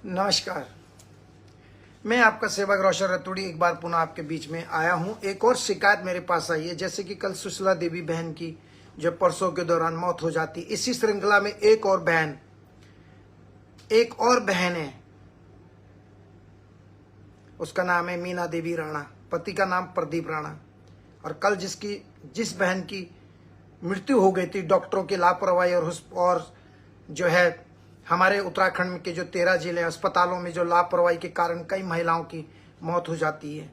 नमस्कार। मैं आपका सेवक रोशन रतूड़ी एक बार पुनः आपके बीच में आया हूं। एक और शिकायत मेरे पास आई है, जैसे कि कल सुशीला देवी बहन की जो परसों के दौरान मौत हो जाती, इसी श्रृंखला में एक और बहन है, उसका नाम है मीना देवी राणा, पति का नाम प्रदीप राणा। और कल जिस बहन की मृत्यु हो गई थी डॉक्टरों की लापरवाही और जो है हमारे उत्तराखंड के जो 13 जिले अस्पतालों में जो लापरवाही के कारण कई महिलाओं की मौत हो जाती है,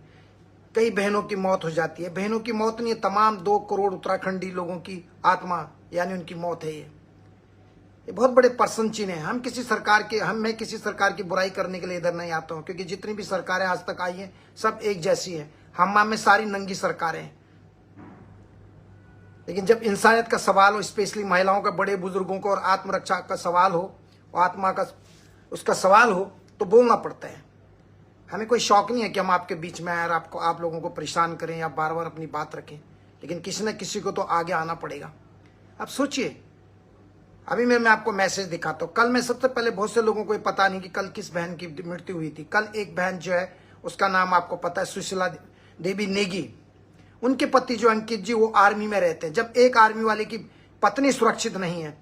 कई बहनों की मौत हो जाती है। बहनों की मौत नहीं, तमाम 2 करोड़ उत्तराखंडी लोगों की आत्मा यानी उनकी मौत है। ये बहुत बड़े पर्सन चिन्ह है। मैं किसी सरकार की बुराई करने के लिए इधर नहीं आता हूँ, क्योंकि जितनी भी सरकारें आज तक आई हैं सब एक जैसी हैं। हम में सारी नंगी सरकारें हैं, लेकिन जब इंसानियत का सवाल हो, स्पेशली महिलाओं का, बड़े बुजुर्गों को और आत्मरक्षा का सवाल हो, आत्मा का उसका सवाल हो, तो बोलना पड़ता है। हमें कोई शौक नहीं है कि हम आपके बीच में आए और आप लोगों को परेशान करें या बार बार अपनी बात रखें, लेकिन किसी न किसी को तो आगे आना पड़ेगा। अब सोचिए, अभी मैं आपको मैसेज दिखाता हूँ। कल मैं सबसे पहले, बहुत से लोगों को ये पता नहीं कि कल किस बहन की मृत्यु हुई थी। कल एक बहन जो है, उसका नाम आपको पता है, सुशीला देवी नेगी। उनके पति जो अंकित जी, वो आर्मी में रहते हैं। जब एक आर्मी वाले की पत्नी सुरक्षित नहीं है,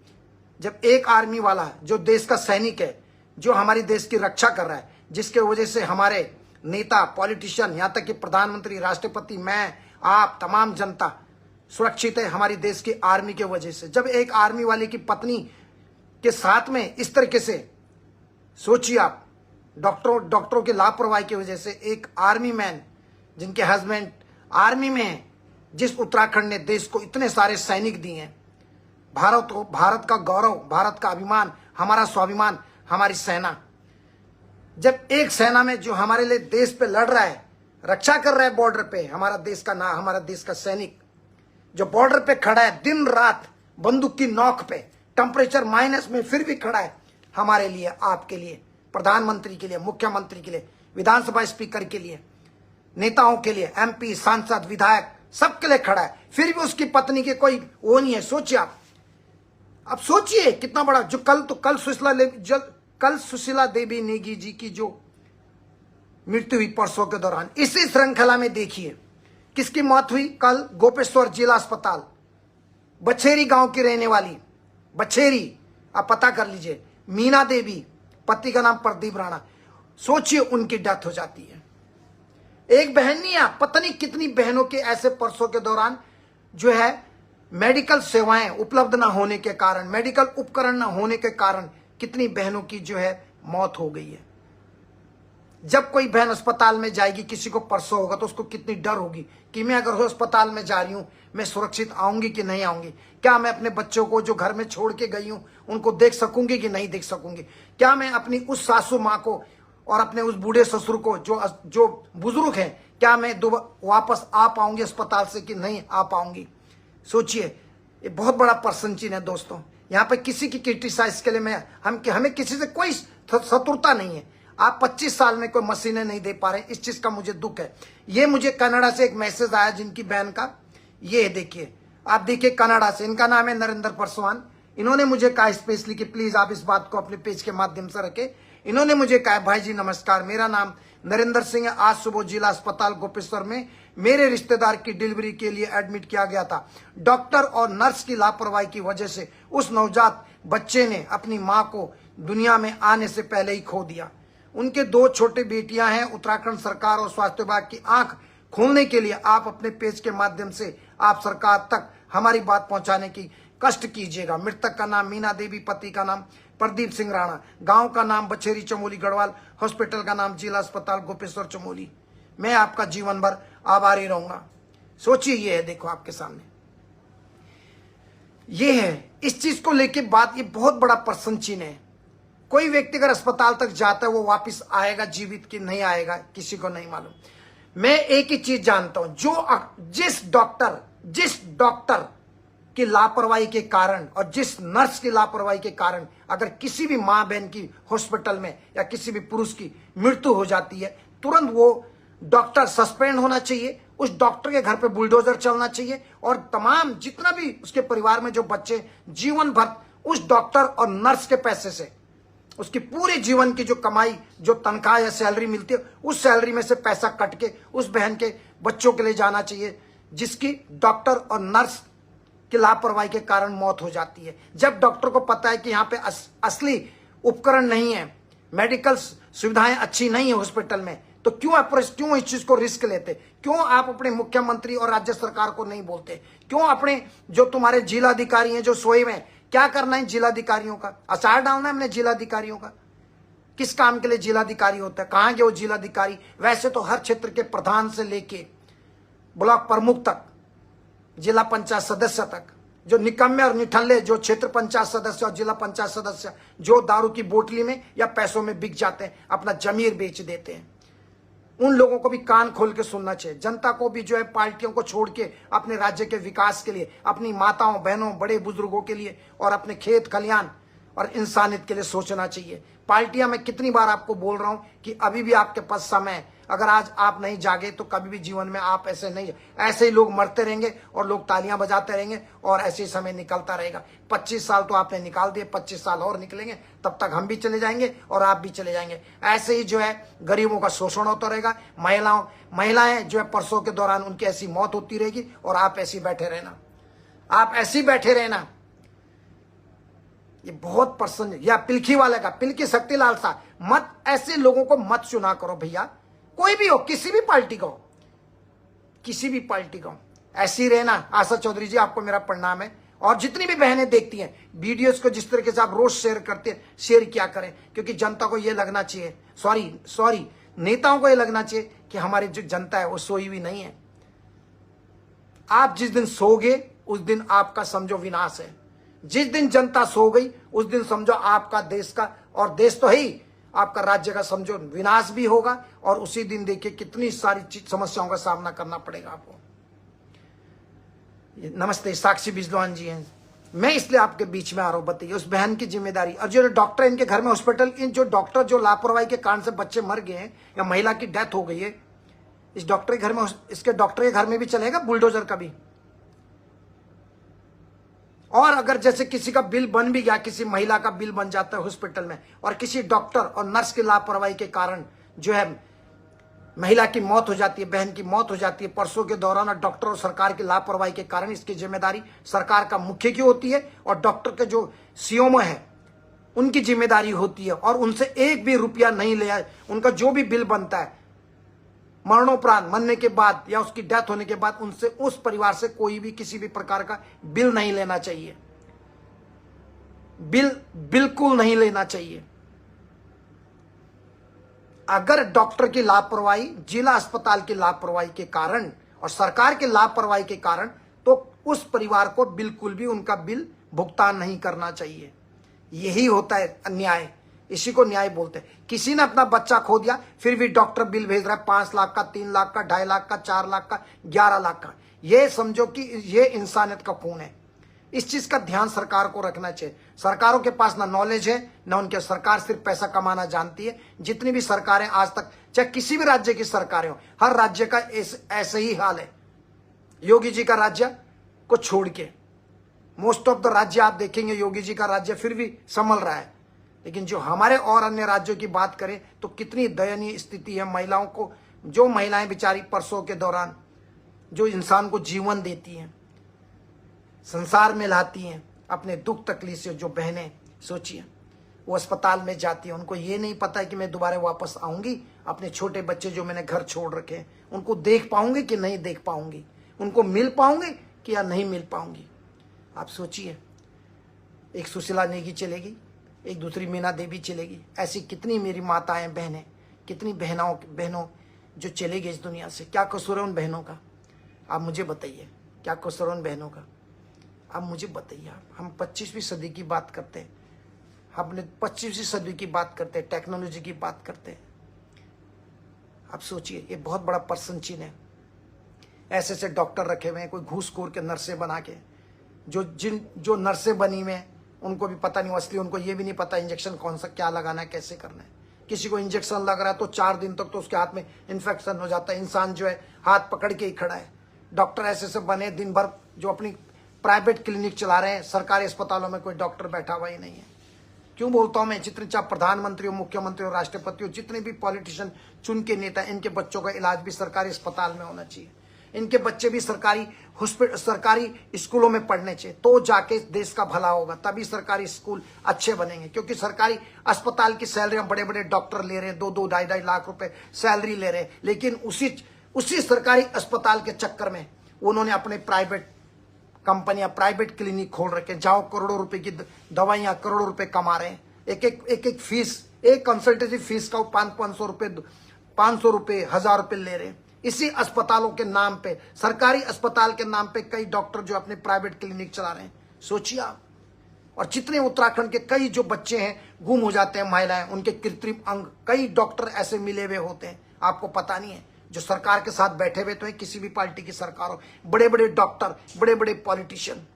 जब एक आर्मी वाला जो देश का सैनिक है, जो हमारी देश की रक्षा कर रहा है, जिसके वजह से हमारे नेता, पॉलिटिशियन, यहाँ तक कि प्रधानमंत्री, राष्ट्रपति, मैं, आप, तमाम जनता सुरक्षित है हमारी देश की आर्मी के वजह से। जब एक आर्मी वाले की पत्नी के साथ में इस तरीके से, सोचिए आप, डॉक्टरों की लापरवाही की वजह से एक आर्मी मैन जिनके हस्बैंड आर्मी में है, जिस उत्तराखंड ने देश को इतने सारे सैनिक दिए हैं, भारत का गौरव, भारत का अभिमान, हमारा स्वाभिमान, हमारी सेना, जब एक सेना में जो हमारे लिए देश पे लड़ रहा है, रक्षा कर रहा है बॉर्डर पे, हमारा देश का सैनिक जो बॉर्डर पे खड़ा है दिन रात बंदूक की नोक पे, टेम्परेचर माइनस में, फिर भी खड़ा है हमारे लिए, आपके लिए, प्रधानमंत्री के लिए, मुख्यमंत्री के लिए, विधानसभा स्पीकर के लिए, नेताओं के लिए, MP, सांसद, विधायक, सबके लिए खड़ा है, फिर भी उसकी पत्नी के कोई वो नहीं है। सोचिए आप सोचिए कितना बड़ा, जो कल सुशीला देवी नेगी जी की जो मृत्यु हुई परसों के दौरान, इसी श्रृंखला में देखिए किसकी मौत हुई। कल गोपेश्वर जिला अस्पताल, बछेरी गांव की रहने वाली, बछेरी, आप पता कर लीजिए, मीना देवी, पति का नाम प्रदीप राणा। सोचिए उनकी डेथ हो जाती है। एक बहन नहीं, आप पता नहीं कितनी बहनों के ऐसे परसों के दौरान जो है मेडिकल सेवाएं उपलब्ध ना होने के कारण, मेडिकल उपकरण ना होने के कारण कितनी बहनों की जो है मौत हो गई है। जब कोई बहन अस्पताल में जाएगी, किसी को परसों होगा, तो उसको कितनी डर होगी कि मैं अगर अस्पताल में जा रही हूं, मैं सुरक्षित आऊंगी कि नहीं आऊंगी, क्या मैं अपने बच्चों को जो घर में छोड़ के गई हूं उनको देख सकूंगी कि नहीं देख सकूंगी, क्या मैं अपनी उस सासू माँ को और अपने उस बूढ़े ससुर को जो बुजुर्ग हैं, क्या मैं वापस आ पाऊंगी अस्पताल से कि नहीं आ पाऊंगी। सोचिए, ये बहुत बड़ा पर्सन चिन्ह है दोस्तों। यहाँ पे किसी की क्रिटिसाइज के लिए हमें किसी से कोई शत्रुता नहीं है। आप 25 साल में कोई मशीनें नहीं दे पा रहे, इस चीज का मुझे दुख है। ये मुझे कनाडा से एक मैसेज आया जिनकी बहन का, ये देखिए, आप देखिए, कनाडा से, इनका नाम है नरेंद्र परसवान। इन्होंने मुझे कहा स्पेशली कि प्लीज आप इस बात को अपने पेज के माध्यम से रखें। इन्होंने मुझे कहा, भाई जी नमस्कार, मेरा नाम नरेंद्र सिंह है। आज सुबह जिला अस्पताल गोपेश्वर में मेरे रिश्तेदार की डिलीवरी के लिए एडमिट किया गया था। डॉक्टर और नर्स की लापरवाही की वजह से उस नवजात बच्चे ने अपनी मां को दुनिया में आने से पहले ही खो दिया। उनके 2 छोटी बेटियां हैं। उत्तराखंड सरकार और स्वास्थ्य विभाग की आंख खोलने के लिए आप अपने पेज के माध्यम से आप सरकार तक हमारी बात पहुंचाने की कष्ट कीजिएगा। मृतक का नाम मीना देवी, पति का नाम प्रदीप सिंह राणा, गांव का नाम बछेरी चमोली गढ़वाल, हॉस्पिटल का नाम जिला अस्पताल गोपेश्वर चमोली। मैं आपका जीवन भर आभारी रहूंगा। सोचिए, ये है, देखो आपके सामने, ये है। इस चीज को लेके बात, ये बहुत बड़ा पर्सन चिन्ह है। कोई व्यक्ति अगर अस्पताल तक जाता है, वो वापस आएगा जीवित कि नहीं आएगा, किसी को नहीं मालूम। मैं एक ही चीज जानता हूं, जिस डॉक्टर की लापरवाही के कारण और जिस नर्स की लापरवाही के कारण अगर किसी भी मां बहन की हॉस्पिटल में या किसी भी पुरुष की मृत्यु हो जाती है, तुरंत वो डॉक्टर सस्पेंड होना चाहिए, उस डॉक्टर के घर पे बुलडोजर चलना चाहिए, और तमाम जितना भी उसके परिवार में जो बच्चे जीवन भर उस डॉक्टर और नर्स के पैसे से उसकी पूरे जीवन की जो कमाई, जो तनख्वाह या सैलरी मिलती है, उस सैलरी में से पैसा कट के उस बहन के बच्चों के लिए जाना चाहिए जिसकी डॉक्टर और नर्स की लापरवाही के कारण मौत हो जाती है। जब डॉक्टर को पता है कि यहाँ पे असली उपकरण नहीं है, मेडिकल सुविधाएं अच्छी नहीं है हॉस्पिटल में, तो क्यों इस चीज को रिस्क लेते? क्यों आप अपने मुख्यमंत्री और राज्य सरकार को नहीं बोलते? क्यों अपने जो तुम्हारे जिलाधिकारी हैं जो सोए में, क्या करना है जिलाधिकारियों का? अचार डालना है हमने जिलाधिकारियों का? किस काम के लिए जिलाधिकारी होता है? कहां गए वो जिलाधिकारी? वैसे तो हर क्षेत्र के प्रधान से लेके ब्लॉक प्रमुख तक, जिला पंचायत सदस्य तक, जो निकम्मे और निठल्ले जो क्षेत्र पंचायत सदस्य और जिला पंचायत सदस्य जो दारू की बोतली में या पैसों में बिक जाते हैं, अपना जमीर बेच देते हैं, उन लोगों को भी कान खोल के सुनना चाहिए। जनता को भी जो है पार्टियों को छोड़ के अपने राज्य के विकास के लिए, अपनी माताओं बहनों बड़े बुजुर्गों के लिए और अपने खेत खलियान और इंसानियत के लिए सोचना चाहिए। पार्टियां, मैं कितनी बार आपको बोल रहा हूं कि अभी भी आपके पास समय है। अगर आज आप नहीं जागे तो कभी भी जीवन में आप ऐसे ही लोग मरते रहेंगे और लोग तालियां बजाते रहेंगे और ऐसे ही समय निकलता रहेगा। 25 साल तो आपने निकाल दिए, 25 साल और निकलेंगे, तब तक हम भी चले जाएंगे और आप भी चले जाएंगे। ऐसे ही जो है गरीबों का शोषण होता रहेगा। महिलाएं जो है परसों के दौरान उनकी ऐसी मौत होती रहेगी और आप ऐसे ही बैठे रहना, आप ऐसे ही बैठे रहना। ये बहुत पसंद, या पिलखी वाले का, पिलखी शक्तिलाल सा, मत ऐसे लोगों को मत चुना करो भैया। कोई भी हो, किसी भी पार्टी का हो, किसी भी पार्टी का हो, ऐसे ही रहना। आशा चौधरी जी, आपको मेरा प्रणाम है। और जितनी भी बहनें देखती हैं वीडियोस को, जिस तरीके से आप रोज शेयर करते हैं, शेयर क्या करें, क्योंकि जनता को ये लगना चाहिए, सॉरी नेताओं को ये लगना चाहिए कि हमारी जो जनता है वो सोई हुई नहीं है। आप जिस दिन सोगे उस दिन आपका समझो विनाश है। जिस दिन जनता सो गई उस दिन समझो आपका, देश का, और देश तो है ही, आपका राज्य का समझो विनाश भी होगा। और उसी दिन देखिए कितनी सारी समस्याओं का सामना करना पड़ेगा आपको। नमस्ते, साक्षी बिजलवान जी हैं। मैं इसलिए आपके बीच में आ रहा हूं, बताइए उस बहन की जिम्मेदारी। और जो डॉक्टर इनके घर में हॉस्पिटल, इन जो डॉक्टर जो लापरवाही के कारण से बच्चे मर गए हैं या महिला की डेथ हो गई है, इस डॉक्टर के घर में, इसके डॉक्टर के घर में भी चलेगा बुलडोजर का भी। और अगर जैसे किसी का बिल बन भी गया, किसी महिला का बिल बन जाता है हॉस्पिटल में, और किसी डॉक्टर और नर्स की लापरवाही के कारण जो है महिला की मौत हो जाती है, बहन की मौत हो जाती है परसों के दौरान, और डॉक्टर और सरकार की लापरवाही के कारण, इसकी जिम्मेदारी सरकार का मुख्य की होती है और डॉक्टर के जो सीएमओ है उनकी जिम्मेदारी होती है। और उनसे एक भी रुपया नहीं लिया, उनका जो भी बिल बनता है मरणोपरांत, मरने के बाद या उसकी डेथ होने के बाद, उनसे, उस परिवार से कोई भी किसी भी प्रकार का बिल नहीं लेना चाहिए। बिल बिल्कुल नहीं लेना चाहिए। अगर डॉक्टर की लापरवाही, जिला अस्पताल की लापरवाही के कारण और सरकार की लापरवाही के कारण, तो उस परिवार को बिल्कुल भी उनका बिल भुगतान नहीं करना चाहिए। यही होता है अन्याय, इसी को न्याय बोलते हैं। किसी ने अपना बच्चा खो दिया, फिर भी डॉक्टर बिल भेज रहा है 5 लाख का, 3 लाख का, 2.5 लाख का, 4 लाख का, 11 लाख का। ये समझो कि ये इंसानियत का खून है। इस चीज का ध्यान सरकार को रखना चाहिए। सरकारों के पास ना नॉलेज है, ना उनके, सरकार सिर्फ पैसा कमाना जानती है। जितनी भी सरकारें आज तक, चाहे किसी भी राज्य की सरकारें हो, हर राज्य का ऐसे ही हाल है। योगी जी का राज्य को छोड़ के मोस्ट ऑफ द राज्य आप देखेंगे योगी जी का राज्य फिर भी संभल रहा है। लेकिन जो हमारे और अन्य राज्यों की बात करें तो कितनी दयनीय स्थिति है महिलाओं को। जो महिलाएं बेचारी परसों के दौरान जो इंसान को जीवन देती हैं, संसार में लाती हैं, अपने दुख तकलीफ से, जो बहनें, सोचिए वो अस्पताल में जाती हैं, उनको ये नहीं पता है कि मैं दोबारा वापस आऊंगी। अपने छोटे बच्चे जो मैंने घर छोड़ रखे हैं, उनको देख पाऊंगी कि नहीं देख पाऊंगी, उनको मिल पाऊंगी कि या नहीं मिल पाऊंगी। आप सोचिए, एक सुशीला नेगी चलेगी, एक दूसरी मीना देवी चलेगी, ऐसी कितनी मेरी माताएं बहनें, कितनी बहनों जो चले गए इस दुनिया से। क्या कसूर है उन बहनों का? आप मुझे बताइए, क्या कसूर है उन बहनों का? आप मुझे बताइए। हम 25वीं सदी की बात करते हैं, हमने 25वीं सदी की बात करते हैं, टेक्नोलॉजी की बात करते हैं। आप सोचिए, ये बहुत बड़ा पर्सन चीन है। ऐसे ऐसे डॉक्टर रखे हुए हैं, कोई घूसखोर के नर्सें बना के, जो नर्सें बनी हुई हैं उनको भी पता नहीं असली, उनको ये भी नहीं पता इंजेक्शन कौन सा क्या लगाना है, कैसे करना है। किसी को इंजेक्शन लग रहा है तो 4 दिन तक तो उसके हाथ में इन्फेक्शन हो जाता है, इंसान जो है हाथ पकड़ के ही खड़ा है। डॉक्टर ऐसे ऐसे बने दिन भर, जो अपनी प्राइवेट क्लिनिक चला रहे हैं, सरकारी अस्पतालों में कोई डॉक्टर बैठा हुआ ही नहीं है। क्यों बोलता हूं मैं, जितने चाहे प्रधानमंत्री हो, मुख्यमंत्री हो, राष्ट्रपति हो, जितने भी पॉलिटिशियन चुन के नेता, इनके बच्चों का इलाज भी सरकारी अस्पताल में होना चाहिए। इनके बच्चे भी सरकारी हॉस्पिटल, सरकारी स्कूलों में पढ़ने चाहिए, तो जाके देश का भला होगा, तभी सरकारी स्कूल अच्छे बनेंगे। क्योंकि सरकारी अस्पताल की सैलरियां बड़े बड़े डॉक्टर ले रहे हैं, 2-2, 2.5 लाख रुपए सैलरी ले रहे हैं, लेकिन उसी सरकारी अस्पताल के चक्कर में उन्होंने अपने प्राइवेट कंपनियां, प्राइवेट क्लिनिक खोल रखे, जहां करोड़ों रुपए की दवाइयां, करोड़ों रुपए कमा रहे हैं। एक फीस, एक कंसल्टेटिव फीस का 500 रुपए, 500 रुपए, 1000 रुपए ले रहे हैं। इसी अस्पतालों के नाम पे, सरकारी अस्पताल के नाम पे कई डॉक्टर जो अपने प्राइवेट क्लिनिक चला रहे हैं, सोचिए आप। और जितने उत्तराखंड के कई जो बच्चे हैं गुम हो जाते हैं, महिलाएं, उनके कृत्रिम अंग, कई डॉक्टर ऐसे मिले हुए होते हैं, आपको पता नहीं है, जो सरकार के साथ बैठे हुए तो है, किसी भी पार्टी की सरकार हो, बड़े बड़े डॉक्टर, बड़े बड़े पॉलिटिशियन।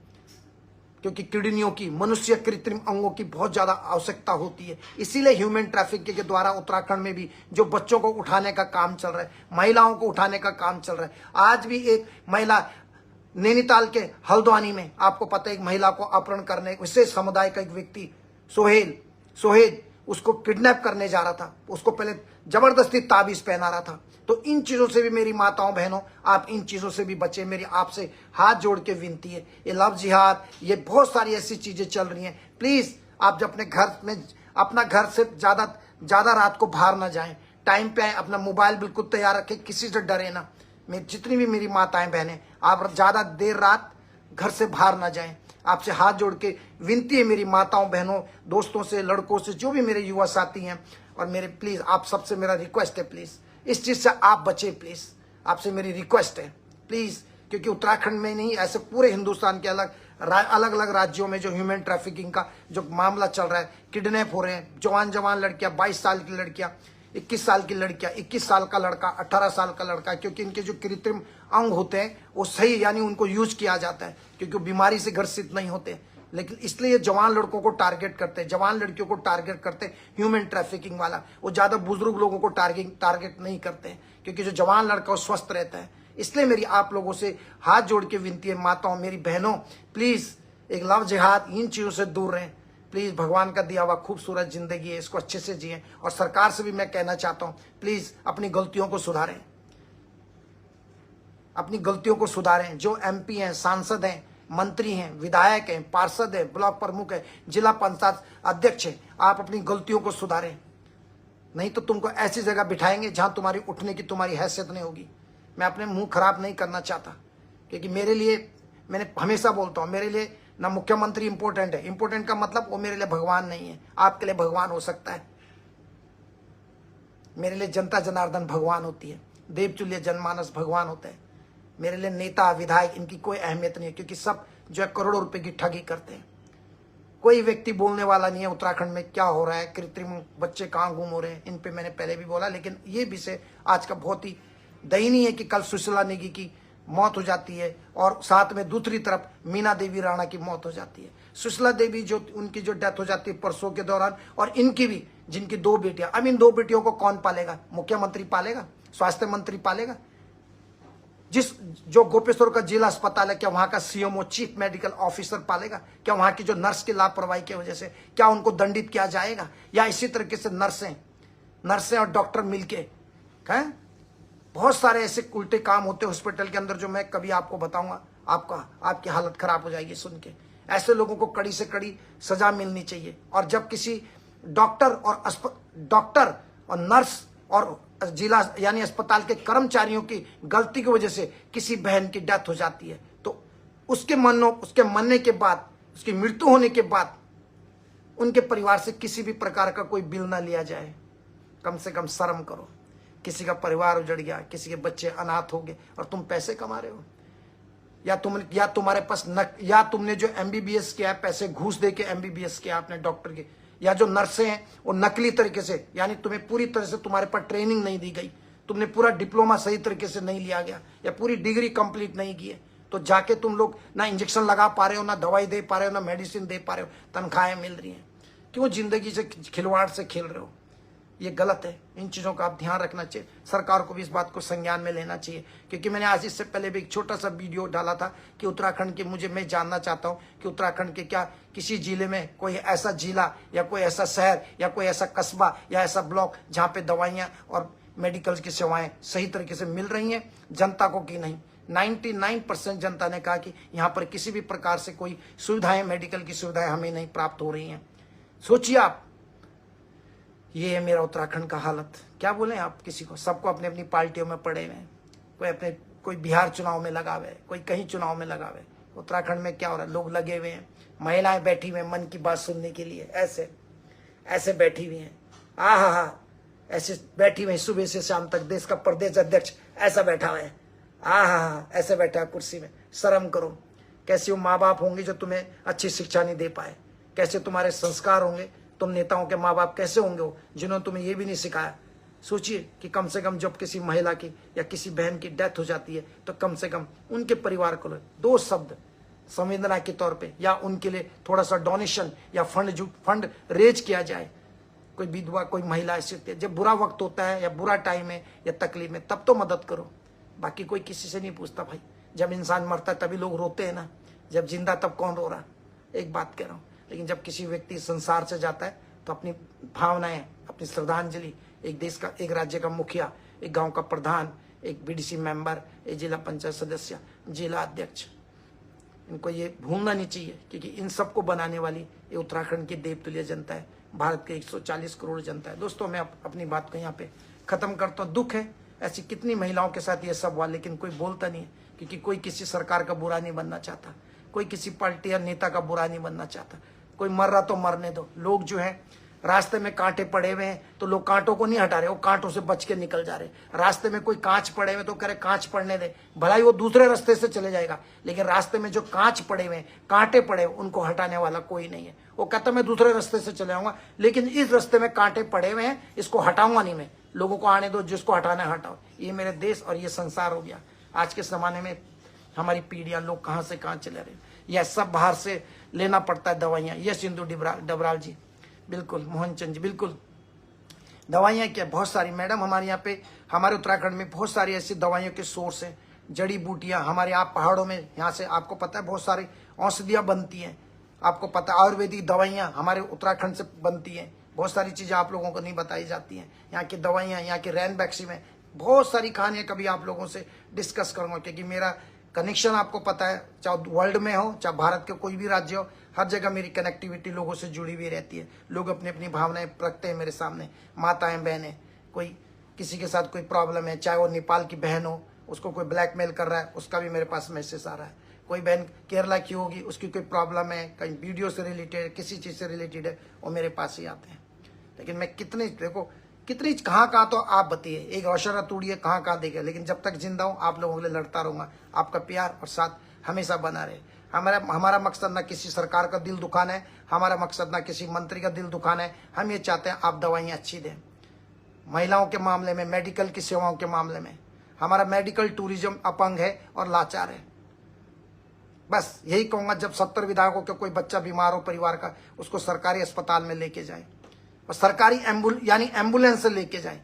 क्योंकि किडनियों की, मनुष्य कृत्रिम अंगों की बहुत ज्यादा आवश्यकता होती है। इसीलिए ह्यूमन ट्रैफिकिंग के द्वारा उत्तराखंड में भी जो बच्चों को उठाने का काम चल रहा है, महिलाओं को उठाने का काम चल रहा है। आज भी एक महिला नैनीताल के हल्द्वानी में, आपको पता है, एक महिला को अपहरण करने, विशेष समुदाय का एक व्यक्ति सोहेल उसको किडनैप करने जा रहा था, उसको पहले जबरदस्ती ताबीज पहना रहा था। तो इन चीजों से भी मेरी माताओं बहनों, आप इन चीजों से भी बचे। मेरी आपसे हाथ जोड़ के विनती है। ये लव जिहाद, ये बहुत सारी ऐसी चीजें चल रही हैं। प्लीज आप जब अपने घर में, अपना घर से ज्यादा रात को बाहर ना जाएं, टाइम पे आए, अपना मोबाइल बिल्कुल तैयार रखें, किसी से डरे ना। जितनी भी मेरी माताएं बहनें, आप ज्यादा देर रात घर से बाहर ना जाएं। आपसे हाथ जोड़ के विनती है मेरी माताओं बहनों, दोस्तों से, लड़कों से, जो भी मेरे युवा साथी हैं, और मेरे प्लीज आप सबसे मेरा रिक्वेस्ट है, प्लीज इस चीज से आप बचे, प्लीज आपसे मेरी रिक्वेस्ट है, प्लीज। क्योंकि उत्तराखंड में नहीं, ऐसे पूरे हिंदुस्तान के अलग अलग राज्यों में जो ह्यूमन ट्रैफिकिंग का जो मामला चल रहा है, किडनैप हो रहे हैं जवान लड़कियां, 22 साल की लड़कियां, 21 साल की लड़कियां, 21 साल का लड़का, 18 साल का लड़का, क्योंकि इनके जो कृत्रिम अंग होते हैं वो सही, यानी उनको यूज किया जाता है, क्योंकि बीमारी से ग्रसित नहीं होते। लेकिन इसलिए जवान लड़कों को टारगेट करते हैं, जवान लड़कियों को टारगेट करते हैं ह्यूमन ट्रैफिकिंग वाला। वो ज्यादा बुजुर्ग लोगों को टारगेट नहीं करते हैं, क्योंकि जो जवान लड़का वो स्वस्थ रहता है। इसलिए मेरी आप लोगों से हाथ जोड़ के विनती है, माताओं, मेरी बहनों, प्लीज एक लव जिहाद, इन चीजों से दूर रहें प्लीज। भगवान का दिया हुआ खूबसूरत जिंदगी है, इसको अच्छे से जिए। और सरकार से भी मैं कहना चाहता हूं, प्लीज अपनी गलतियों को सुधारें, अपनी गलतियों को सुधारें। जो एमपी हैं, सांसद हैं, मंत्री हैं, विधायक हैं, पार्षद हैं, ब्लॉक प्रमुख हैं, जिला पंचायत अध्यक्ष हैं, आप अपनी गलतियों को सुधारें। नहीं तो तुमको ऐसी जगह बिठाएंगे जहां तुम्हारी उठने की तुम्हारी हैसियत नहीं होगी। मैं अपने मुंह खराब नहीं करना चाहता, क्योंकि मेरे लिए, मैंने हमेशा बोलता हूं, मेरे लिए ना मुख्यमंत्री इंपॉर्टेंट है। इंपॉर्टेंट का मतलब वो मेरे लिए भगवान नहीं है। आपके लिए भगवान हो सकता है, मेरे लिए जनता जनार्दन भगवान होती है, देवतुल्य जनमानस भगवान होता है। मेरे लिए नेता, विधायक, इनकी कोई अहमियत नहीं है, क्योंकि सब जो है करोड़ों रुपए की ठगी करते हैं। कोई व्यक्ति बोलने वाला नहीं है उत्तराखंड में क्या हो रहा है, कृत्रिम बच्चे कहाँ गुम हो रहे हैं। इन पे मैंने पहले भी बोला, लेकिन ये विषय आज का बहुत ही दयनीय है कि कल सुशीला नेगी की मौत हो जाती है, और साथ में दूसरी तरफ मीना देवी राणा की मौत हो जाती है। सुशीला देवी जो, उनकी जो डेथ हो जाती है परसों के दौरान, और इनकी भी, जिनकी 2 बेटियां। अब इन 2 बेटियों को कौन पालेगा? मुख्यमंत्री पालेगा? स्वास्थ्य मंत्री पालेगा? जो गोपेश्वर का जिला अस्पताल है, क्या वहां का सीएमओ, चीफ मेडिकल ऑफिसर पालेगा? क्या वहां की जो नर्स की लापरवाही की वजह से क्या उनको दंडित किया जाएगा? या इसी तरीके से नर्सें और डॉक्टर मिलके हैं, बहुत सारे ऐसे उल्टे काम होते हैं हॉस्पिटल के अंदर, जो मैं कभी आपको बताऊंगा, आपकी हालत खराब हो जाएगी सुन के। ऐसे लोगों को कड़ी से कड़ी सजा मिलनी चाहिए। और जब किसी डॉक्टर और नर्स और जिला यानी अस्पताल के कर्मचारियों की गलती की वजह से किसी बहन की डेथ हो जाती है, तो उसके मरने के बाद, उसकी मृत्यु होने के बाद उनके परिवार से किसी भी प्रकार का कोई बिल ना लिया जाए। कम से कम शर्म करो। किसी का परिवार उजड़ गया, किसी के बच्चे अनाथ हो गए, और तुम पैसे कमा रहे हो। या तुम्हारे पास या तुमने जो MBBS किया है, पैसे घूस दे के MBBS किया आपने डॉक्टर के, या जो नर्सें हैं वो नकली तरीके से, यानी तुम्हें पूरी तरह से तुम्हारे पास ट्रेनिंग नहीं दी गई, तुमने पूरा डिप्लोमा सही तरीके से नहीं लिया गया, या पूरी डिग्री कंप्लीट नहीं की है, तो जाके तुम लोग ना इंजेक्शन लगा पा रहे हो, ना दवाई दे पा रहे हो, ना मेडिसिन दे पा रहे हो, तनख्वाहें मिल रही हैं। क्यों जिंदगी से खिलवाड़ से खेल रहे हो? ये गलत है। इन चीज़ों का आप ध्यान रखना चाहिए, सरकार को भी इस बात को संज्ञान में लेना चाहिए। क्योंकि मैंने आज इससे पहले भी एक छोटा सा वीडियो डाला था कि उत्तराखंड के मैं जानना चाहता हूँ कि उत्तराखंड के क्या किसी जिले में कोई ऐसा जिला या कोई ऐसा शहर या कोई ऐसा कस्बा या ऐसा ब्लॉक जहाँ पे दवाइयाँ और मेडिकल की सेवाएं सही तरीके से मिल रही हैं जनता को कि नहीं। 99% जनता ने कहा कि यहाँ पर किसी भी प्रकार से कोई सुविधाएं, मेडिकल की सुविधाएं हमें नहीं प्राप्त हो रही हैं। सोचिए आप, ये है मेरा उत्तराखंड का हालत। क्या बोले आप किसी को, सबको अपनी अपनी पार्टियों में पड़े हुए हैं, कोई बिहार चुनाव में लगा हुआ है, कोई कहीं चुनाव में लगा हुआ है। उत्तराखंड में क्या हो रहा है, लोग लगे हुए हैं, महिलाएं बैठी हुई हैं मन की बात सुनने के लिए, ऐसे ऐसे बैठी हुई हैं, हा ऐसे बैठी हुई, सुबह से शाम तक देश का प्रदेश अध्यक्ष ऐसा बैठा हुआ है, हा ऐसे बैठा है कुर्सी में। शर्म करो। कैसे वो माँ बाप होंगे जो तुम्हें अच्छी शिक्षा नहीं दे पाए, कैसे तुम्हारे संस्कार होंगे, तुम नेताओं के माँ बाप कैसे होंगे वो जिन्होंने तुम्हें ये भी नहीं सिखाया। सोचिए कि कम से कम जब किसी महिला की या किसी बहन की डेथ हो जाती है तो कम से कम उनके परिवार को 2 शब्द संवेदना के तौर पे या उनके लिए थोड़ा सा डोनेशन या फंड रेज किया जाए। कोई विधवा, कोई महिला ऐसी होती है, जब बुरा वक्त होता है या बुरा टाइम है या तकलीफ में, तब तो मदद करो। बाकी कोई किसी से नहीं पूछता भाई। जब इंसान मरता है तभी लोग रोते हैं ना, जब जिंदा तब कौन रो रहा। एक बात कह रहा हूँ, लेकिन जब किसी व्यक्ति संसार से जाता है तो अपनी भावनाएं, अपनी श्रद्धांजलि एक देश का, एक राज्य का मुखिया, एक गांव का प्रधान, एक बीडीसी मेंबर, एक जिला पंचायत सदस्य, जिला अध्यक्ष, इनको ये भूलना नहीं चाहिए। क्योंकि इन सबको बनाने वाली ये उत्तराखंड की देवतुल्य जनता है, भारत के 140 करोड़ जनता है। दोस्तों, मैं अपनी बात को यहाँ पे खत्म करता हूँ। दुख है ऐसी कितनी महिलाओं के साथ ये सब हुआ, लेकिन कोई बोलता नहीं है। क्योंकि कोई किसी सरकार का बुरा नहीं बनना चाहता, कोई किसी पार्टी या नेता का बुरा नहीं बनना चाहता। कोई मर रहा तो मरने दो। लोग जो है रास्ते में कांटे पड़े हुए हैं तो लोग कांटों को नहीं हटा रहे, वो कांटों से बच के निकल जा रहे। रास्ते में कोई कांच पड़े हुए तो कह रहे कांच पड़ने दे, भलाई वो दूसरे रास्ते से चले जाएगा। लेकिन रास्ते में जो कांच पड़े हुए, कांटे पड़े हुए, उनको हटाने वाला कोई नहीं है। वो कहता मैं दूसरे रास्ते से चले जाऊंगा, लेकिन इस रास्ते में कांटे पड़े हुए हैं, इसको हटाऊंगा नहीं मैं। लोगों को आने दो, जिसको हटाना है हटाओ। ये मेरे देश और ये संसार हो गया। आज के जमाने में हमारी पीढ़ियां, लोग कहाँ से कहाँ चले रहे। यह सब बाहर से लेना पड़ता है दवाइयाँ। ये सिंधु डबराल जी, बिल्कुल, मोहन चंद जी, बिल्कुल। दवाइयाँ क्या, बहुत सारी मैडम हमारे यहाँ पे, हमारे उत्तराखंड में बहुत सारी ऐसी दवाइयों के सोर्स हैं, जड़ी बूटियाँ। हमारे यहाँ पहाड़ों में, यहाँ से आपको पता है बहुत सारी औषधियाँ बनती हैं। आपको पता है आयुर्वेदिक दवाइयाँ हमारे उत्तराखंड से बनती हैं। बहुत सारी चीज़ें आप लोगों को नहीं बताई जाती हैं। यहाँ की दवाइयाँ, यहाँ की रैन वैक्सी में बहुत सारी कहानियाँ कभी आप लोगों से डिस्कस करूँगा। क्योंकि मेरा कनेक्शन आपको पता है, चाहे वर्ल्ड में हो, चाहे भारत के कोई भी राज्य हो, हर जगह मेरी कनेक्टिविटी लोगों से जुड़ी हुई रहती है। लोग अपनी अपनी भावनाएं रखते हैं मेरे सामने। माताएं, बहनें, कोई किसी के साथ कोई प्रॉब्लम है, चाहे वो नेपाल की बहन हो, उसको कोई ब्लैकमेल कर रहा है, उसका भी मेरे पास मैसेज आ रहा है। कोई बहन केरला की होगी, उसकी कोई प्रॉब्लम है, कहीं वीडियो से रिलेटेड, किसी चीज़ से रिलेटेड है, वो मेरे पास ही आते हैं। लेकिन मैं कितनी, देखो कितनी कहाँ तो आप बताइए, एक औशरा तोड़िए कहाँ देगा। लेकिन जब तक जिंदा हूँ आप लोगों के लिए लड़ता रहूँगा। आपका प्यार और साथ हमेशा बना रहे। हमारा मकसद ना किसी सरकार का दिल दुखाना है, हमारा मकसद ना किसी मंत्री का दिल दुखाना है। हम ये चाहते हैं आप दवाइयाँ अच्छी दें। महिलाओं के मामले में, मेडिकल की सेवाओं के मामले में हमारा मेडिकल टूरिज्म अपंग है और लाचार है। बस यही कहूँगा, जब 70 विधायकों का कोई बच्चा बीमार हो परिवार का, उसको सरकारी अस्पताल में लेके जाए और सरकारी एम्बुलेंस से लेके जाए।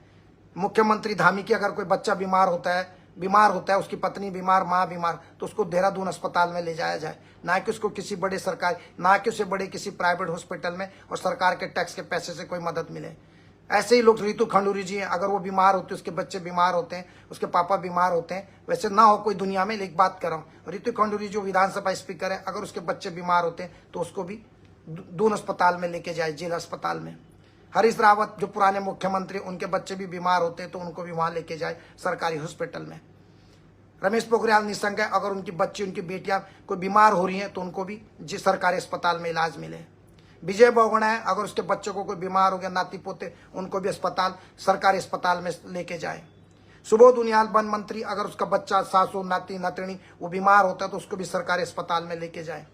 मुख्यमंत्री धामी की अगर कोई बच्चा बीमार होता है, उसकी पत्नी बीमार, माँ बीमार, तो उसको देहरादून अस्पताल में ले जाया जाए, ना कि उसको किसी बड़े सरकारी, ना कि उसे बड़े किसी प्राइवेट हॉस्पिटल में और सरकार के टैक्स के पैसे से कोई मदद मिले। ऐसे ही लोग, रितु खंडूरी जी हैं, अगर वो बीमार होते, उसके बच्चे बीमार होते हैं, उसके पापा बीमार होते हैं, वैसे ना हो कोई दुनिया में। एक बात कर रहा हूँ, रितु खंडूरी जो विधानसभा स्पीकर है, अगर उसके बच्चे बीमार होते हैं तो उसको भी दून अस्पताल में लेके जाए, जिला अस्पताल में। हरीश रावत जो पुराने मुख्यमंत्री, उनके बच्चे भी बीमार होते हैं तो उनको भी वहां लेके जाए सरकारी हॉस्पिटल में। रमेश पोखरियाल निशंक है, अगर उनकी बच्ची, उनकी बेटियां कोई बीमार हो रही हैं तो उनको भी सरकारी अस्पताल में इलाज मिले। विजय बहुगुणा है, अगर उसके बच्चों को कोई बीमार हो गया, नाती पोते, उनको भी सरकारी अस्पताल में लेके जाए। सुबोध उनियाल वन मंत्री, अगर उसका बच्चा, सासू, नाती नातिनी वो बीमार होता है तो उसको भी सरकारी अस्पताल में लेके जाए।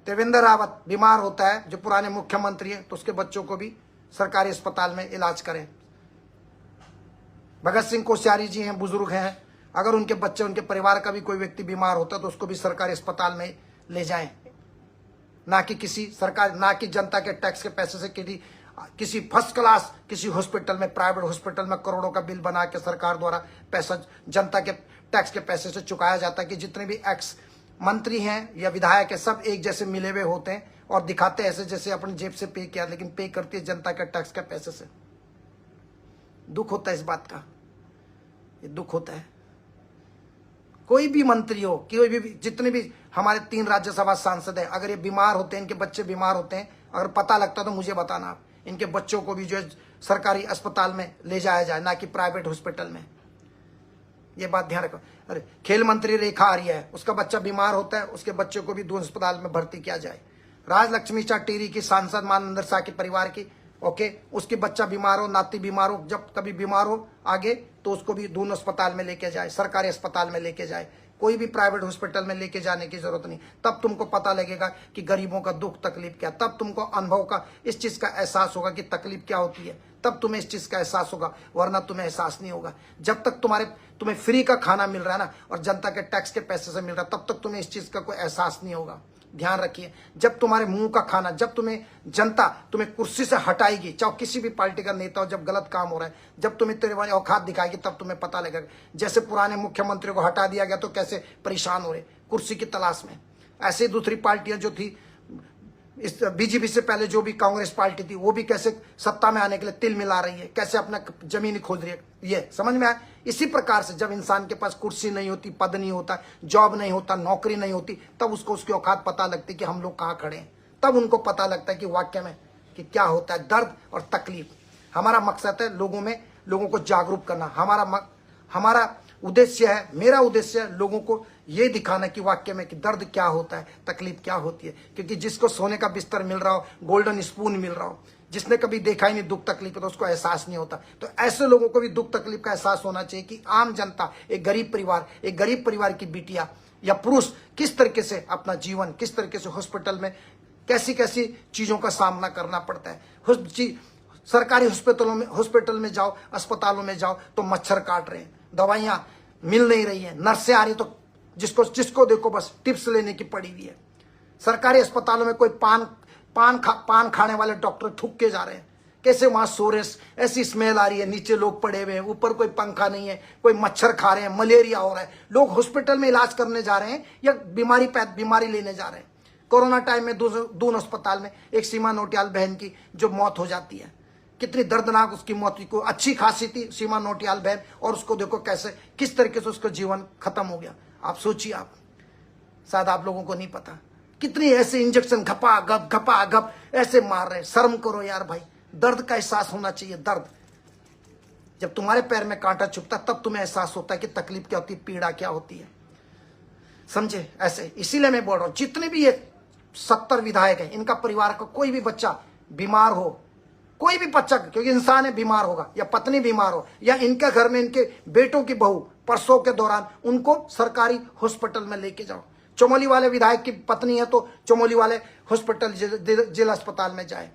देवेंद्र रावत बीमार होता है, जो पुराने मुख्यमंत्री है, तो उसके बच्चों को भी सरकारी अस्पताल में इलाज करें। भगत सिंह कोश्यारी जी हैं, बुजुर्ग हैं, अगर उनके बच्चे, उनके परिवार का भी कोई व्यक्ति बीमार होता है तो उसको भी सरकारी अस्पताल में ले जाएं। ना कि किसी सरकार, ना कि जनता के टैक्स के पैसे से किसी किसी फर्स्ट क्लास किसी हॉस्पिटल में, प्राइवेट हॉस्पिटल में करोड़ों का बिल बना के सरकार द्वारा पैसा जनता के टैक्स के पैसे से चुकाया जाता है कि जितने भी एक्स मंत्री हैं या विधायक है सब एक जैसे मिले हुए होते हैं और दिखाते ऐसे जैसे अपनी जेब से पे किया, लेकिन पे करती है जनता के टैक्स के पैसे से। दुख होता है इस बात का, ये दुख होता है। कोई भी मंत्री हो, कोई भी जितने भी हमारे 3 राज्यसभा सांसद हैं, अगर ये बीमार होते हैं, इनके बच्चे बीमार होते हैं, अगर पता लगता तो मुझे बताना आप, इनके बच्चों को भी जो है सरकारी अस्पताल में ले जाया जाए, ना कि प्राइवेट हॉस्पिटल में। ये बात ध्यान रखो। अरे खेल मंत्री रेखा आर्या है, उसका बच्चा बीमार होता है, उसके बच्चे को भी दून अस्पताल में भर्ती किया जाए। राजलक्ष्मी शाह टिहरी की सांसद मानंदर शाह के परिवार की, ओके, उसके बच्चा बीमार हो, नाती बीमार हो, जब कभी बीमार हो आगे तो उसको भी दून अस्पताल में लेके जाए, सरकारी अस्पताल में लेके जाए, कोई भी प्राइवेट हॉस्पिटल में लेके जाने की जरूरत नहीं। तब तुमको पता लगेगा कि गरीबों का दुख तकलीफ क्या, तब तुमको अनुभव का इस चीज का एहसास होगा कि तकलीफ क्या होती है, तब तुम्हें इस चीज का एहसास होगा, वरना तुम्हें एहसास नहीं होगा। जब तक तुम्हें फ्री का खाना मिल रहा है ना और जनता के टैक्स के पैसे से मिल रहा है, तब तक तुम्हें इस चीज का कोई एहसास नहीं होगा। ध्यान रखिए, जब तुम्हारे मुंह का खाना, जब जनता तुम्हें कुर्सी से हटाएगी, चाहे किसी भी पार्टी का नेता हो, जब गलत काम हो रहा है, जब तुम्हें तेरे वाली औकात दिखाएगी, तब तुम्हें पता लगेगा। जैसे पुराने मुख्यमंत्री को हटा दिया गया तो कैसे परेशान हो रहे कुर्सी की तलाश में, ऐसे दूसरी पार्टियां जो थी, इस बीजेपी से पहले जो भी कांग्रेस पार्टी थी, वो भी कैसे सत्ता में आने के लिए तिल मिला रही है, कैसे अपना जमीन खोज रही है। ये समझ में आया। इसी प्रकार से जब इंसान के पास कुर्सी नहीं होती, पद नहीं होता, जॉब नहीं होता, नौकरी नहीं होती, तब उसको उसकी औकात पता लगती कि हम लोग कहाँ खड़े हैं। तब उनको पता लगता है कि वाक्य में कि क्या होता है दर्द और तकलीफ। हमारा मकसद है लोगों को जागरूक करना। हमारा उद्देश्य है, मेरा उद्देश्य है लोगों को ये दिखाना कि वाक्य में कि दर्द क्या होता है, तकलीफ क्या होती है। क्योंकि जिसको सोने का बिस्तर मिल रहा हो, गोल्डन स्पून मिल रहा हो, जिसने कभी देखा ही नहीं दुख तकलीफ, तो उसको एहसास नहीं होता। तो ऐसे लोगों को भी दुख तकलीफ का एहसास होना चाहिए कि आम जनता, एक गरीब परिवार की बिटिया या पुरुष किस तरीके से अपना जीवन, किस तरीके से हॉस्पिटल में कैसी कैसी चीजों का सामना करना पड़ता है। सरकारी हॉस्पिटल में जाओ, अस्पतालों में जाओ तो मच्छर काट रहे हैं, दवाइयां मिल नहीं रही है, नर्सें आ रही तो जिसको देखो बस टिप्स लेने की पड़ी हुई है। सरकारी अस्पतालों में कोई पान खाने वाले डॉक्टर थूक के जा रहे हैं, कैसे वहां सो रहे, ऐसी स्मेल आ रही है, नीचे लोग पड़े हुए हैं, ऊपर कोई पंखा नहीं है, कोई मच्छर खा रहे हैं, मलेरिया हो रहा है। लोग हॉस्पिटल में इलाज करने जा रहे हैं या बीमारी लेने जा रहे हैं। कोरोना टाइम में दून अस्पताल में एक सीमा नोटियाल बहन की जो मौत हो जाती है, कितनी दर्दनाक उसकी मौत को, अच्छी खासी थी सीमा नोटियाल बहन, और उसको देखो किस तरीके से उसका जीवन खत्म हो गया। आप सोचिए, आप शायद आप लोगों को नहीं पता कितनी ऐसे इंजेक्शन घपा घप ऐसे मार रहे हैं। शर्म करो यार भाई, दर्द का एहसास होना चाहिए। दर्द जब तुम्हारे पैर में कांटा चुभता तब तुम्हें एहसास होता है कि तकलीफ क्या होती है, पीड़ा क्या होती है, समझे। ऐसे इसीलिए मैं बोल रहा हूं, जितने भी ये 70 विधायक हैं, इनका परिवार का कोई भी बच्चा बीमार हो, कोई भी बच्चा, क्योंकि इंसान है, बीमार होगा या पत्नी बीमार हो या इनके घर में इनके बेटों की बहू प्रसव के दौरान, उनको सरकारी हॉस्पिटल में लेके जाओ। चमोली वाले विधायक की पत्नी है तो चमोली वाले हॉस्पिटल जिला अस्पताल में जाए,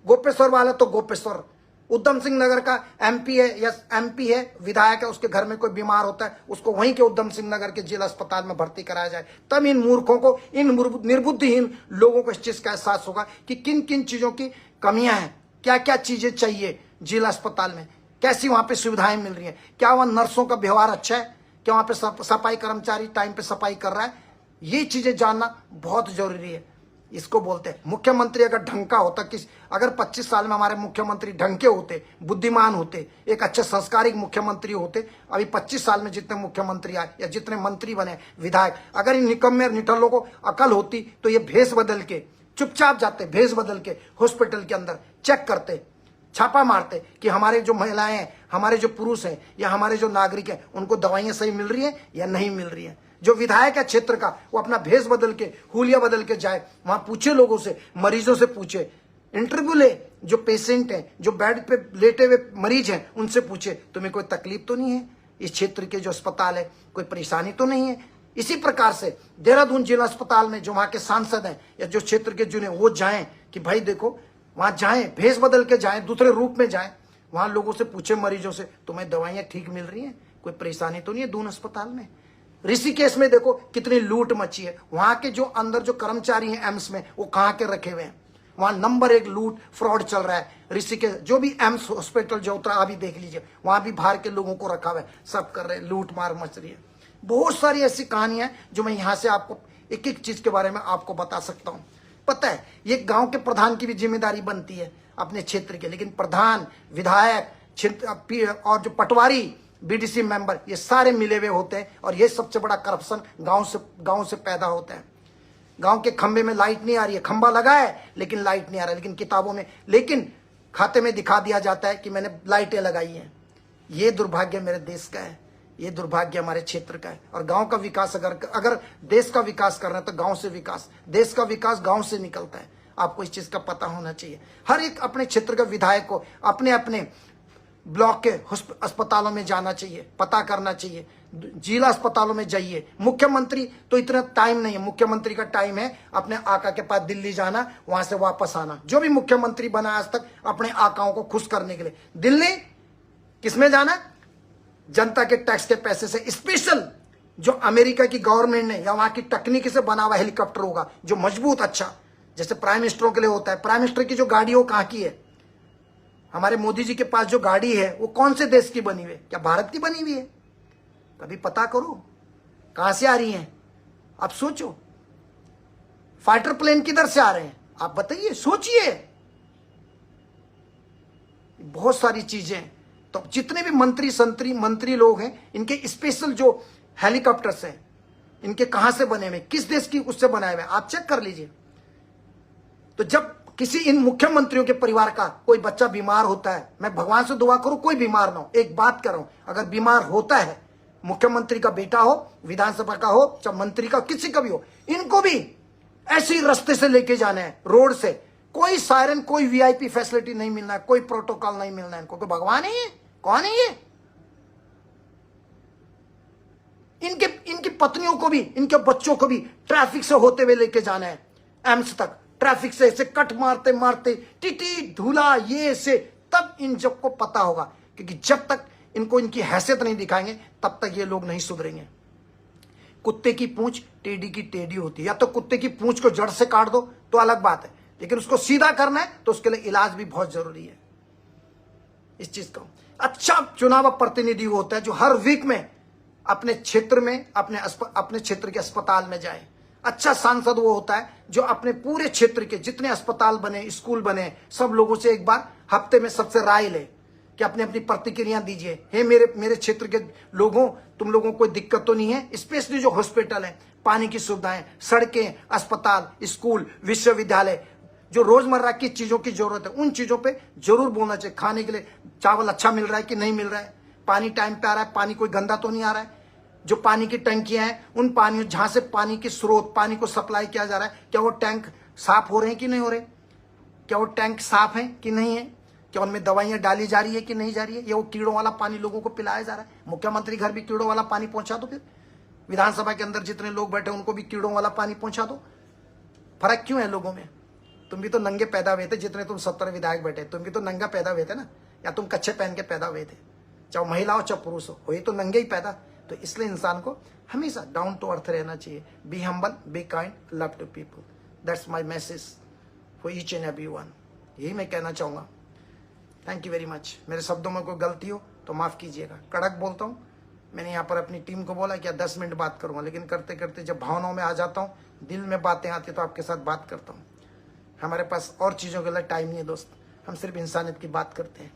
गोपेश्वर वाला तो गोपेश्वर, उधम सिंह नगर का एमपी है विधायक है, उसके घर में कोई बीमार होता है उसको वहीं के उधम सिंह नगर के जिला अस्पताल में भर्ती कराया जाए। तब इन मूर्खों को, इन निर्बुद्धिहीन लोगों को इस चीज का एहसास होगा कि किन किन चीजों की कमियां हैं, क्या क्या चीजें चाहिए जिला अस्पताल में, कैसी वहां पे सुविधाएं मिल रही है, क्या वहां नर्सों का व्यवहार अच्छा है, क्या वहां पे सफाई कर्मचारी टाइम पे सफाई कर रहा है। ये चीजें जानना बहुत जरूरी है। इसको बोलते हैं मुख्यमंत्री अगर ढंग का होता, अगर 25 साल में हमारे मुख्यमंत्री ढंग के होते, बुद्धिमान होते, एक अच्छे संस्कारिक मुख्यमंत्री होते, अभी 25 साल में जितने मुख्यमंत्री आए या जितने मंत्री बने, विधायक, अगर इन निकम्मे निठल्लों को अकल होती तो ये भेष बदल के चुपचाप जाते, भेष बदल के हॉस्पिटल के अंदर चेक करते, छापा मारते कि हमारे जो महिलाएं हैं, हमारे जो पुरुष हैं या हमारे जो नागरिक हैं, उनको दवाइयां सही मिल रही हैं या नहीं मिल रही हैं। जो विधायक है क्षेत्र का, वो अपना भेष बदल के, हुलिया बदल के जाए, वहां पूछे लोगों से, मरीजों से पूछे, इंटरव्यू ले, जो पेशेंट हैं, जो बेड पे लेटे हुए मरीज हैं, उनसे पूछे तुम्हें कोई तकलीफ तो नहीं है, इस क्षेत्र के जो अस्पताल है कोई परेशानी तो नहीं है। इसी प्रकार से देहरादून जिला अस्पताल में जो वहां के सांसद हैं या जो क्षेत्र के जुने, वो जाएं कि भाई देखो, वहां जाएं, भेष बदल के जाएं, दूसरे रूप में जाएं, वहां लोगों से पूछे, मरीजों से, तुम्हें दवाइयां ठीक मिल रही हैं, कोई परेशानी तो नहीं है दून अस्पताल में। ऋषिकेश में देखो कितनी लूट मची है, वहां के जो अंदर जो कर्मचारी हैं एम्स में, वो कहां के रखे हुए हैं, वहां नंबर 1 लूट फ्रॉड चल रहा है। ऋषिकेश जो भी एम्स हॉस्पिटल जो उतरा अभी देख लीजिए, वहां भी बाहर के लोगों को रखा हुआ है, सब कर रहे हैं, लूट मार मच रही है। बहुत सारी ऐसी कहानियां जो मैं यहां से आपको एक एक चीज के बारे में आपको बता सकता हूं। पता है, ये गांव के प्रधान की भी जिम्मेदारी बनती है अपने क्षेत्र के, लेकिन प्रधान, विधायक और जो पटवारी, बीडीसी मेंबर, ये सारे मिले हुए होते हैं और ये सबसे बड़ा करप्शन गांव से पैदा होता है। गांव के खंबे में लाइट नहीं आ रही है, खंबा लगा है लेकिन लाइट नहीं आ रहा है, लेकिन किताबों में, लेकिन खाते में दिखा दिया जाता है कि मैंने लाइटें लगाई हैं। ये दुर्भाग्य मेरे देश का है, ये दुर्भाग्य हमारे क्षेत्र का है। और गांव का विकास, अगर देश का विकास करना है तो गांव से विकास, देश का विकास गांव से निकलता है। आपको इस चीज का पता होना चाहिए। हर एक अपने क्षेत्र का विधायक को अपने अपने ब्लॉक के अस्पतालों में जाना चाहिए, पता करना चाहिए, जिला अस्पतालों में जाइए। मुख्यमंत्री तो इतना टाइम नहीं है, मुख्यमंत्री का टाइम है अपने आका के पास दिल्ली जाना, वहां से वापस आना। जो भी मुख्यमंत्री बना आज तक अपने आकाओं को खुश करने के लिए दिल्ली किसमें जाना, जनता के टैक्स के पैसे से। स्पेशल जो अमेरिका की गवर्नमेंट ने या वहां की तकनीकी से बना हुआ हेलीकॉप्टर होगा जो मजबूत, अच्छा, जैसे प्राइम मिनिस्टरों के लिए होता है। प्राइम मिनिस्टर की जो गाड़ी हो कहां की है, हमारे मोदी जी के पास जो गाड़ी है वो कौन से देश की बनी हुई है, क्या भारत की बनी हुई है? कभी पता करो कहां से आ रही हैं। आप सोचो, फाइटर प्लेन किधर से आ रहे हैं, आप बताइए, सोचिए। बहुत सारी चीजें। तो जितने भी मंत्री लोग हैं, इनके स्पेशल जो हेलीकॉप्टर्स हैं, इनके कहां से बने हुए, किस देश की उससे बनाए हुए, आप चेक कर लीजिए। तो जब किसी इन मुख्यमंत्रियों के परिवार का कोई बच्चा बीमार होता है, मैं भगवान से दुआ करूं कोई बीमार ना हो, एक बात कर रहा हूं, अगर बीमार होता है, मुख्यमंत्री का बेटा हो, विधानसभा का हो, चाहे मंत्री का, किसी का भी हो, इनको भी ऐसे ही रास्ते से लेके जाना है, रोड से। कोई सायरन, कोई वीआईपी फैसिलिटी नहीं मिलना है, कोई प्रोटोकॉल नहीं मिलना है इनको। कोई भगवान है ये? कौन है ये? इनकी पत्नियों को भी, इनके बच्चों को भी ट्रैफिक से होते हुए लेके जाना है एम्स तक। ट्रैफिक से ऐसे कट मारते मारते, टीटी धूला ये से, तब इन जब को पता होगा। क्योंकि जब तक इनको इनकी हैसियत नहीं दिखाएंगे तब तक ये लोग नहीं सुधरेंगे। कुत्ते की पूंछ टेढ़ी की टेढ़ी होती है। या तो कुत्ते की पूंछ को जड़ से काट दो तो अलग बात है, लेकिन उसको सीधा करना है तो उसके लिए इलाज भी बहुत जरूरी है। इस चीज का अच्छा चुनाव प्रतिनिधि होता है जो हर वीक में अपने क्षेत्र में, अपने क्षेत्र के अस्पताल में जाए। अच्छा सांसद वो होता है जो अपने पूरे क्षेत्र के जितने अस्पताल बने, स्कूल बने, सब लोगों से एक बार हफ्ते में सबसे राय ले कि अपनी अपनी प्रतिक्रिया दीजिए। हे मेरे क्षेत्र के लोगों, तुम लोगों को कोई दिक्कत तो नहीं है? स्पेशली जो हॉस्पिटल है, पानी की सुविधाएं, सड़कें, अस्पताल, स्कूल, विश्वविद्यालय, जो रोजमर्रा की चीजों की जरूरत है, उन चीजों पे जरूर बोलना चाहिए। खाने के लिए चावल अच्छा मिल रहा है कि नहीं मिल रहा है, पानी टाइम पे आ रहा है, पानी कोई गंदा तो नहीं आ रहा है, जो पानी की टंकियां हैं, उन पानी जहां से पानी की स्रोत, पानी को सप्लाई किया जा रहा है, क्या वो टैंक साफ हो रहे हैं कि नहीं हो रहे, क्या वो टैंक साफ है कि नहीं है, क्या उनमें दवाइयां डाली जा रही है कि नहीं जा रही है, या वो कीड़ों वाला पानी लोगों को पिलाया जा रहा है। मुख्यमंत्री घर भी कीड़ों वाला पानी पहुंचा दो, फिर विधानसभा के अंदर जितने लोग बैठे उनको भी कीड़ों वाला पानी पहुंचा दो। फर्क क्यों है लोगों में? तुम भी तो नंगे पैदा हुए थे, जितने तुम 70 विधायक बैठे, तुम भी तो नंगा पैदा हुए थे ना, या तुम कच्छे पहन के पैदा हुए थे, चाहे महिला हो चाहे पुरुष हो, ये तो नंगे ही पैदा। तो इसलिए इंसान को हमेशा डाउन टू अर्थ रहना चाहिए। Be humble, be kind, love to people. That's my message for each and every one. यही मैं कहना चाहूँगा। Thank you very much. मेरे शब्दों में कोई गलती हो तो माफ़ कीजिएगा, कड़क बोलता हूँ। मैंने यहाँ पर अपनी टीम को बोला कि 10 मिनट बात करूँगा, लेकिन करते करते जब भावनाओं में आ जाता हूँ, दिल में बातें आती तो आपके साथ बात करता हूँ। हमारे पास और चीज़ों के लिए टाइम नहीं है दोस्त, हम सिर्फ इंसानियत की बात करते हैं,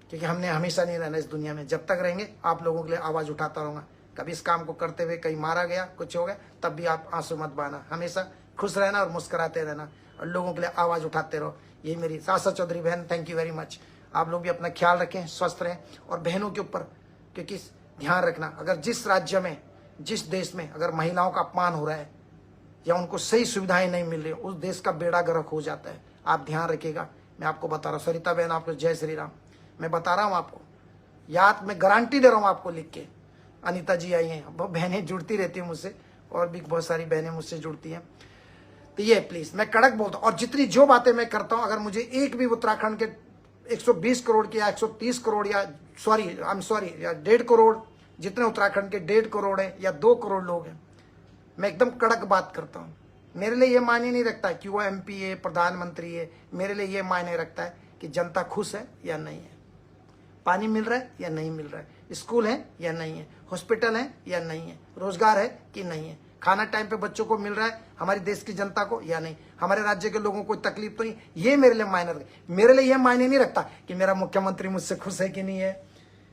क्योंकि हमने हमेशा नहीं रहना इस दुनिया में। जब तक रहेंगे आप लोगों के लिए आवाज़ उठाता रहूँगा। कभी इस काम को करते हुए कहीं मारा गया, कुछ हो गया, तब भी आप आंसू मत बहाना, हमेशा खुश रहना और मुस्कुराते रहना और लोगों के लिए आवाज़ उठाते रहो। यही मेरी सासा चौधरी बहन, थैंक यू वेरी मच। आप लोग भी अपना ख्याल रखें, स्वस्थ रहें, और बहनों के ऊपर क्योंकि ध्यान रखना, अगर जिस राज्य में, जिस देश में अगर महिलाओं का अपमान हो रहा है या उनको सही सुविधाएं नहीं मिल रही, उस देश का बेड़ा गर्क हो जाता है। आप ध्यान रखिएगा। मैं आपको बता रहा हूँ, सरिता बहन आपको जय श्री राम। मैं बता रहा हूँ आपको, याद, मैं गारंटी दे रहा हूँ आपको लिख के। अनीता जी आई हैं, बहनें जुड़ती रहती हैं मुझसे, और भी बहुत सारी बहनें मुझसे जुड़ती हैं। तो ये प्लीज़, मैं कड़क बोलता हूँ, और जितनी जो बातें मैं करता हूँ, अगर मुझे एक भी उत्तराखंड के 120 करोड़ के या 130 करोड़ या सॉरी 1.5 करोड़, जितने उत्तराखंड के 1.5 करोड़ है या 2 करोड़ लोग हैं, मैं एकदम कड़क बात करता हूँ। मेरे लिए ये मायने नहीं रखता है कि वो MP है, प्रधानमंत्री है। मेरे लिए ये मायने रखता है कि जनता खुश है या नहीं है, पानी मिल रहा है या नहीं मिल रहा है, स्कूल है या नहीं है, हॉस्पिटल है या नहीं है, रोजगार है कि नहीं है, खाना टाइम पे बच्चों को मिल रहा है हमारी देश की जनता को या नहीं, हमारे राज्य के लोगों को कोई तकलीफ तो नहीं। ये मेरे लिए मायने रखता। मेरे लिए ये मायने नहीं रखता कि मेरा मुख्यमंत्री मुझसे खुश है कि नहीं है,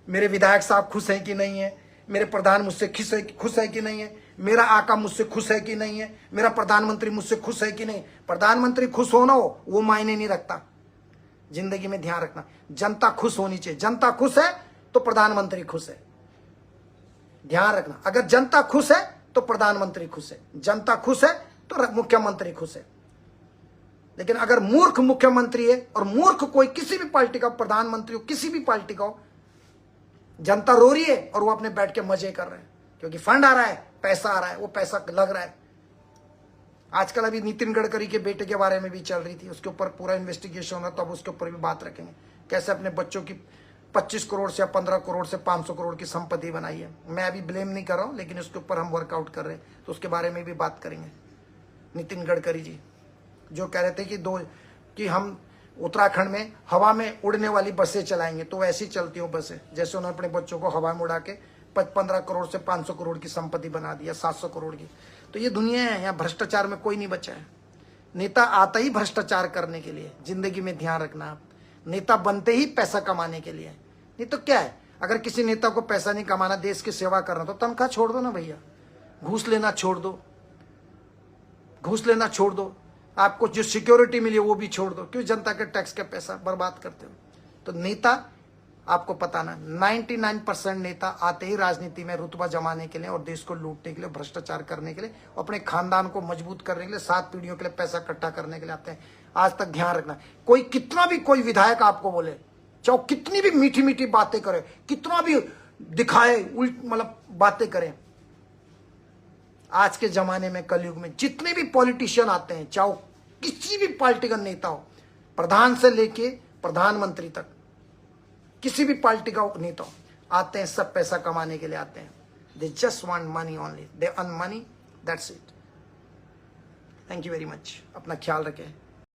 मेरे विधायक साहब खुश है कि नहीं है, मेरे प्रधान मुझसे खुश है कि नहीं है, मेरा आका मुझसे खुश है कि नहीं है, मेरा प्रधानमंत्री मुझसे खुश है कि नहीं। प्रधानमंत्री खुश हो ना हो वो मायने नहीं रखता। जिंदगी में ध्यान रखना, जनता खुश होनी चाहिए। जनता खुश है तो प्रधानमंत्री खुश है। ध्यान रखना, अगर जनता खुश है तो प्रधानमंत्री खुश है, जनता खुश है तो मुख्यमंत्री खुश है। लेकिन अगर मूर्ख मुख्यमंत्री है और मूर्ख कोई किसी भी पार्टी का प्रधानमंत्री हो, किसी भी पार्टी का हो, जनता रो रही है और वो अपने बैठ के मजे कर रहे हैं क्योंकि फंड आ रहा है, पैसा आ रहा है, वो पैसा लग रहा है। आजकल अभी नितिन गडकरी के बेटे के बारे में भी चल रही थी, उसके ऊपर पूरा इन्वेस्टिगेशन हो रहा, तो अब उसके ऊपर भी बात रखेंगे कैसे अपने बच्चों की 25 करोड़ से या 15 करोड़ से 500 करोड़ की संपत्ति बनाई है। मैं अभी ब्लेम नहीं कर रहा हूं, लेकिन उसके ऊपर हम वर्कआउट कर रहे हैं, तो उसके बारे में भी बात करेंगे। नितिन गडकरी जी जो कह रहे थे कि हम उत्तराखंड में हवा में उड़ने वाली बसें चलाएंगे, तो वैसी चलती हूँ बसें जैसे उन्होंने अपने बच्चों को हवा में उड़ा के 15 करोड़ से 500 करोड़ की संपत्ति बना दी, 700 करोड़ की। तो ये दुनिया है, यहाँ भ्रष्टाचार में कोई नहीं बचा है। नेता आता ही भ्रष्टाचार करने के लिए, जिंदगी में ध्यान रखना आप। नेता बनते ही पैसा कमाने के लिए, नहीं तो क्या है। अगर किसी नेता को पैसा नहीं कमाना, देश की सेवा करना, तो तनख्वाह छोड़ दो ना भैया, घूस लेना छोड़ दो, घूस लेना छोड़ दो, आपको जो सिक्योरिटी मिली वो भी छोड़ दो। क्यों जनता के टैक्स का पैसा बर्बाद करते हो। तो नेता आपको पता ना 99% नेता आते ही राजनीति में रुतबा जमाने के लिए और देश को लूटने के लिए, भ्रष्टाचार करने के लिए, अपने खानदान को मजबूत करने के लिए, 7 पीढ़ियों के लिए पैसा इकट्ठा करने के लिए आते हैं। आज तक ध्यान रखना, कोई कितना भी कोई विधायक आपको बोले, चाहे कितनी भी मीठी मीठी बातें करे, कितना भी दिखाए मतलब बातें करें, आज के जमाने में कलयुग में जितने भी पॉलिटिशियन आते हैं, चाहे किसी भी पार्टी का नेता हो, प्रधान से लेके प्रधानमंत्री तक, किसी भी पार्टी का नेता हो, आते हैं सब पैसा कमाने के लिए आते हैं। They just want money only, they earn money, that's it. Thank you very much. अपना ख्याल रखें।